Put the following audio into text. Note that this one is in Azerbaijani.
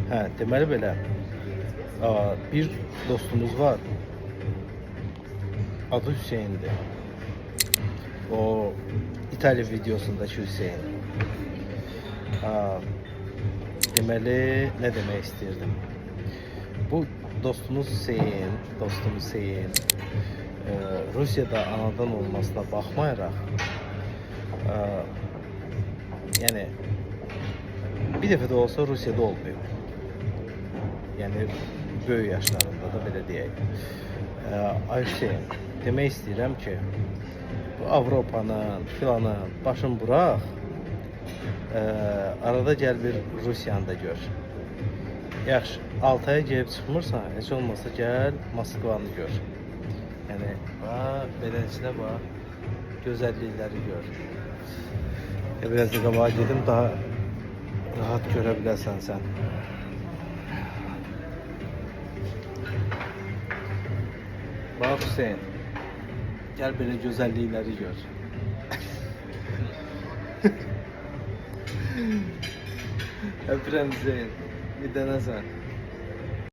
Hə, deməli belə. Bir dostumuz var. Adı Hüseyndir. O İtalya videosundaki Hüseyn. Deməli, nə demək istəyirdim? Bu dostumuz Hüseyn, Rusiyada anadan olmasına baxmayaraq, yəni bir dəfə də olsa Rusiyada olmayıb. Yəni böyük yaşlarında da belə deyək. Ay Hüseyn, demək istəyirəm ki, bu Avropanın filanın başın bıraq, arada gəl bir Rusiyanı da gör. Yaxşı, Altaya gelib çıxmırsan, heç olmasa gəl Moskvanı gör. Yəni, bax, beləsinə bax, gözəllikləri gör. Biraz da qabağa gedim, daha rahat görə bilərsən sən. Bax Hüseyin, gəl belə gözəllikləri gör. Öpürəm Hüseyin, bir dənəsən.